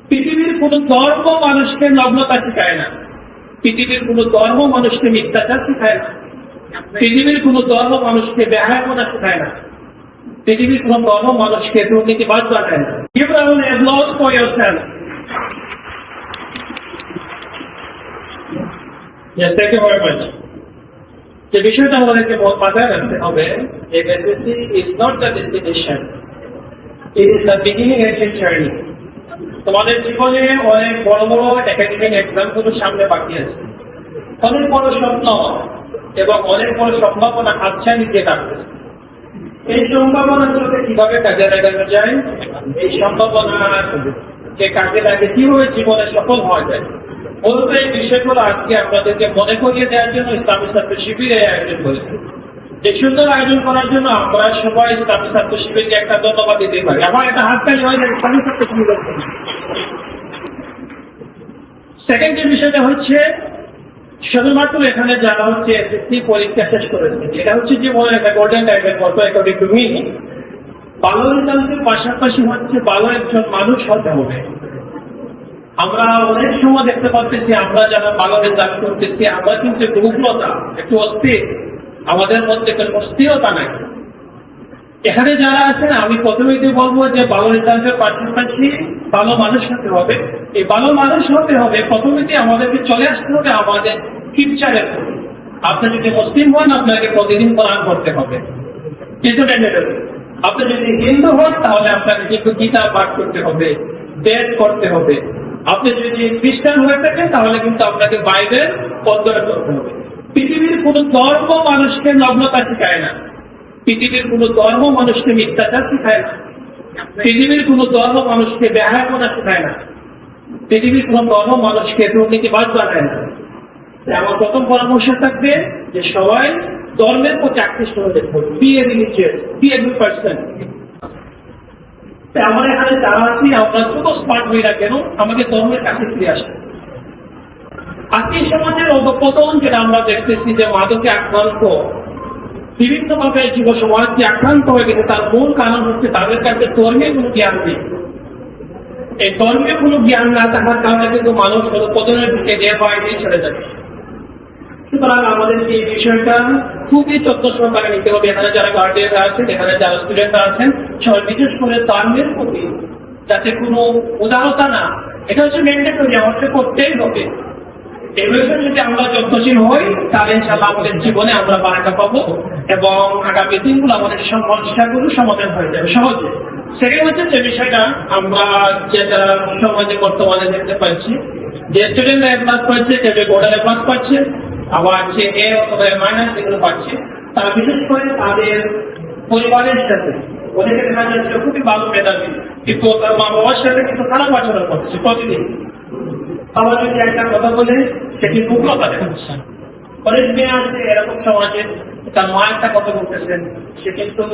পৃথিবীর কোন ধর্ম মানুষকে নগ্নতা শেখায় না, পৃথিবীর কোন ধর্ম মানুষকে মিথ্যাচার শেখায় না, পৃথিবীর কোন ধর্ম মানুষকে বেহায়াপনা শেখায় না, পৃথিবীর কোন ধর্ম মানুষকে দুর্নীতিবাদ বানায় না। Give round of applause for yourself. Yes, thank you very much. যে বিষয়টা আমাদেরকে মাথায় রাখতে হবে যে SSC is not the destination, it is the beginning of a journey. তোমাদের জীবনে অনেক বড় বড় একাডেমিক এক্সাম গুলো সামনে বাকি আছে, অনেক বড় স্বপ্ন এবং অনেক বড় সম্ভাবনা হাতছানি দিয়ে রাখতেছে। এই সম্ভাবনাগুলোকে কিভাবে কাজে লাগানো যায়, এই সম্ভাবনাকে কাজে লাগিয়ে কিভাবে জীবনে সফল হওয়া যায়, মূলত এই বিষয়গুলো আজকে আপনাদেরকে মনে করিয়ে দেওয়ার জন্য ইসলামী ছাত্র শিবিরের আয়োজন করেছে। এই সুন্দর আয়োজন করার জন্য আমরা সবাই ইসলামী ছাত্র শিবিরকে একটা ধন্যবাদ দিতে পারি। আমার একটা হাততালি হয়ে যায় ইসলামী ছাত্র শিবিরের। সেকেন্ড যে বিষয়টা হচ্ছে, শুধুমাত্র এখানে যারা হচ্ছে এসএসসি পরীক্ষা শেষ করেছে, এটা হচ্ছে জীবনের একটা গোল্ডেন টাইমের মতো অ্যাকর্ডিং টু মি। ভালো রেজাল্টের পাশাপাশি হচ্ছে ভালো একজন মানুষ হতে হবে। আমরা অনেক সময় দেখতে পাচ্ছি আমরা যারা ভালো রেজাল্ট করতেছি আমরা কিন্তু একটু উগ্রতা, একটু অস্থির, আমাদের মধ্যে কোনো স্থিরতা নাই। এখানে যারা আছেন আমি প্রথমেই বলবো যে ভালো রেজাল্টের পাশাপাশি ভালো মানুষ হতে হবে। এই ভালো মানুষ হতে হবে প্রথমেই আমাদেরকে চলে আসতে হবে আমাদের ফিউচারের প্রতি। আপনি যদি মুসলিম হন আপনাকে প্রতিদিন কোরআন পড়তে হবে, আপনি যদি হিন্দু হন তাহলে আপনাকে কিন্তু গীতা পাঠ করতে হবে, বেদ করতে হবে। আপনি যদি খ্রিস্টান হয়ে থাকেন তাহলে কিন্তু আপনাকে বাইবেল অধ্যয়ন করতে হবে। পৃথিবীর কোন ধর্ম মানুষকে নগ্নতা শেখায় না, পৃথিবীর কোন ধর্ম মানুষকে মিথ্যাচার শেখায় না, পৃথিবীর কোন ধর্ম মানুষকে বেহায়াপনা শেখায় না, পৃথিবীর কোন ধর্ম মানুষকে দুর্নীতিবাদ বানায় না। আমার প্রথম পরামর্শ থাকবে যে সবাই ধর্মের প্রতি আকৃষ্ট হয়ে দেখুন, be a religious, be a good person. আমার এখানে যারা আছি আমরা যত স্মার্ট হই না কেন আমাকে ধর্মের কাছে ফিরে আসে। আজকে সমাজের অধঃপতন যেটা আমরা দেখতেছি যে মাদকে আক্রান্ত, বিভিন্ন ভাবে যুব সমাজ যে আক্রান্ত হয়ে গেছে তার মূল কারণ হচ্ছে তাদের কাছে ধর্মের কোনো জ্ঞান নেই। এই ধর্মের কোনো জ্ঞান না থাকার কারণে কিন্তু মানুষ অধঃপতনের দিকে যে বাইরে ছেড়ে যাচ্ছে। সুতরাং আমাদেরকে এই বিষয়টা খুবই যত্ন সহকারে নিতে হবে। এখানে যারা গার্ডিয়ানরা আছেন, এখানে যারা স্টুডেন্টরা আছেন, সবাই বিশেষ করে ধর্মের প্রতি যাতে কোনো উদারতা না, এটা হচ্ছে ম্যান্ডেটরি, আমাদের করতেই হবে। এই বিষয়ে যদি আমরা যত্নশীল হই তাহলে ইনশাআল্লাহ আমাদের জীবনে আমরা বারাকা পাবো এবং আগামী দিনগুলো আমাদের সমস্যাগুলো সমাধান হয়ে যাবে সহজে। সেকেন্ড হচ্ছে যে বিষয়টা আমরা যেটা সমাজে বর্তমানে দেখতে পাচ্ছি যে স্টুডেন্টরা এ প্লাস পাচ্ছে, কেউ গোল্ডেন এ প্লাস পাচ্ছে, আবার যে এ অথবা মাইনাস এগুলো পাচ্ছে, তারা বিশেষ করে তাদের পরিবারের সাথে ওদেরকে দেখা যাচ্ছে খুবই ভালো মেধাবী কিন্তু তার মা বাবার সাথে কিন্তু খারাপ আচরণ করছে প্রতিদিন। আবার যদি একটা কথা বলে সেটি উগ্রতা দেখাচ্ছে। অনেক মেয়ে আছে এরকম সমাজে, তার মা একটা কথা বলতেছেন সে কিন্তু